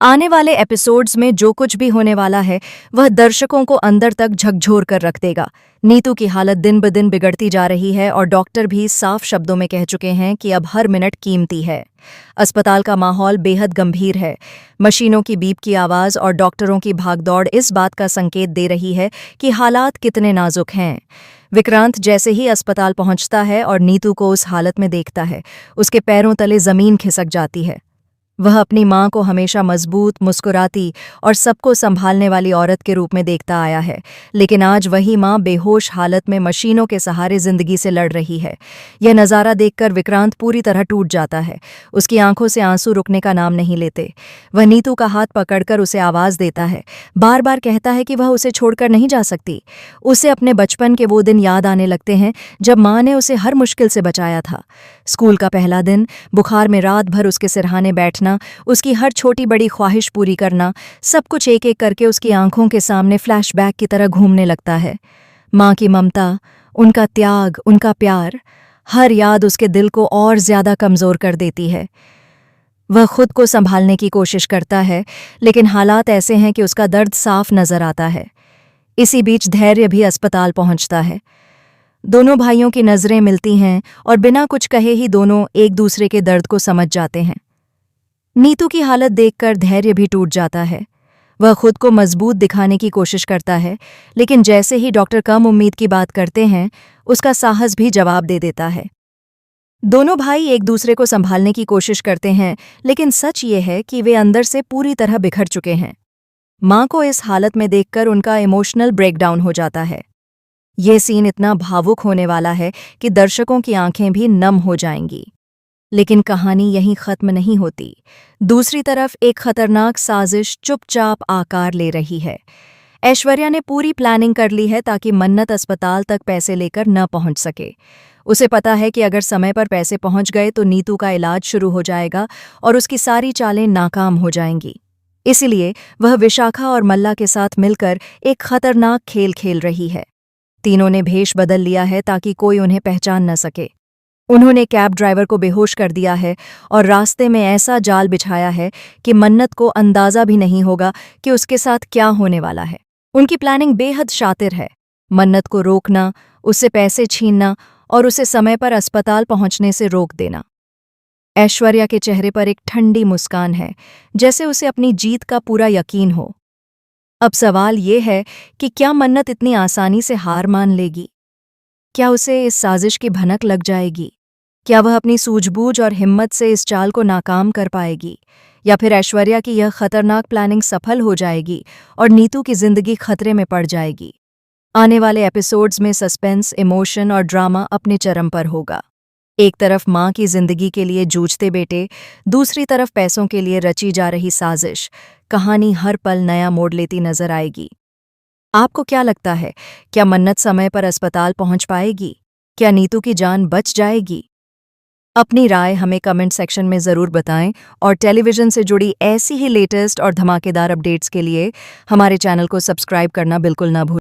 आने वाले एपिसोड्स में जो कुछ भी होने वाला है वह दर्शकों को अंदर तक झकझोर कर रख देगा। नीतू की हालत दिन ब दिन बिगड़ती जा रही है और डॉक्टर भी साफ शब्दों में कह चुके हैं कि अब हर मिनट कीमती है। अस्पताल का माहौल बेहद गंभीर है। मशीनों की बीप की आवाज़ और डॉक्टरों की भागदौड़ इस बात का संकेत दे रही है कि हालात कितने नाजुक हैं। विक्रांत जैसे ही अस्पताल पहुंचता है और नीतू को उस हालत में देखता है, उसके पैरों तले जमीन खिसक जाती है। वह अपनी माँ को हमेशा मजबूत, मुस्कुराती और सबको संभालने वाली औरत के रूप में देखता आया है, लेकिन आज वही माँ बेहोश हालत में मशीनों के सहारे जिंदगी से लड़ रही है। यह नज़ारा देखकर विक्रांत पूरी तरह टूट जाता है। उसकी आंखों से आंसू रुकने का नाम नहीं लेते। वह नीतू का हाथ पकड़कर उसे आवाज़ देता है, बार बार कहता है कि वह उसे छोड़कर नहीं जा सकती। उसे अपने बचपन के वो दिन याद आने लगते हैं जब माँ ने उसे हर मुश्किल से बचाया था। स्कूल का पहला दिन, बुखार में रात भर उसके सिरहाने बैठना, उसकी हर छोटी बड़ी ख्वाहिश पूरी करना, सब कुछ एक एक करके उसकी आंखों के सामने फ्लैशबैक की तरह घूमने लगता है। माँ की ममता, उनका त्याग, उनका प्यार, हर याद उसके दिल को और ज्यादा कमजोर कर देती है। वह खुद को संभालने की कोशिश करता है, लेकिन हालात ऐसे हैं कि उसका दर्द साफ नजर आता है। इसी बीच धैर्य भी अस्पताल पहुंचता है। दोनों भाइयों की नजरें मिलती हैं और बिना कुछ कहे ही दोनों एक दूसरे के दर्द को समझ जाते हैं। नीतू की हालत देखकर धैर्य भी टूट जाता है। वह खुद को मजबूत दिखाने की कोशिश करता है, लेकिन जैसे ही डॉक्टर कम उम्मीद की बात करते हैं, उसका साहस भी जवाब दे देता है। दोनों भाई एक दूसरे को संभालने की कोशिश करते हैं, लेकिन सच ये है कि वे अंदर से पूरी तरह बिखर चुके हैं। माँ को इस हालत में देखकर उनका इमोशनल ब्रेकडाउन हो जाता है। यह सीन इतना भावुक होने वाला है कि दर्शकों की आंखें भी नम हो जाएंगी। लेकिन कहानी यहीं खत्म नहीं होती। दूसरी तरफ एक खतरनाक साजिश चुपचाप आकार ले रही है। ऐश्वर्या ने पूरी प्लानिंग कर ली है ताकि मन्नत अस्पताल तक पैसे लेकर न पहुंच सके। उसे पता है कि अगर समय पर पैसे पहुंच गए तो नीतू का इलाज शुरू हो जाएगा और उसकी सारी चालें नाकाम हो जाएंगी। इसलिए वह विशाखा और मल्ला के साथ मिलकर एक खतरनाक खेल खेल रही है। तीनों ने भेष बदल लिया है ताकि कोई उन्हें पहचान न सके। उन्होंने कैब ड्राइवर को बेहोश कर दिया है और रास्ते में ऐसा जाल बिछाया है कि मन्नत को अंदाजा भी नहीं होगा कि उसके साथ क्या होने वाला है। उनकी प्लानिंग बेहद शातिर है। मन्नत को रोकना, उससे पैसे छीनना और उसे समय पर अस्पताल पहुंचने से रोक देना। ऐश्वर्या के चेहरे पर एक ठंडी मुस्कान है, जैसे उसे अपनी जीत का पूरा यकीन हो। अब सवाल ये है कि क्या मन्नत इतनी आसानी से हार मान लेगी? क्या उसे इस साजिश की भनक लग जाएगी? क्या वह अपनी सूझबूझ और हिम्मत से इस चाल को नाकाम कर पाएगी? या फिर ऐश्वर्या की यह खतरनाक प्लानिंग सफल हो जाएगी और नीतू की जिंदगी खतरे में पड़ जाएगी? आने वाले एपिसोड्स में सस्पेंस, इमोशन और ड्रामा अपने चरम पर होगा। एक तरफ माँ की जिंदगी के लिए जूझते बेटे, दूसरी तरफ पैसों के लिए रची जा रही साजिश। कहानी हर पल नया मोड़ लेती नजर आएगी। आपको क्या लगता है, क्या मन्नत समय पर अस्पताल पहुंच पाएगी? क्या नीतू की जान बच जाएगी? अपनी राय हमें कमेंट सेक्शन में ज़रूर बताएं और टेलीविज़न से जुड़ी ऐसी ही लेटेस्ट और धमाकेदार अपडेट्स के लिए हमारे चैनल को सब्सक्राइब करना बिल्कुल ना भूलें।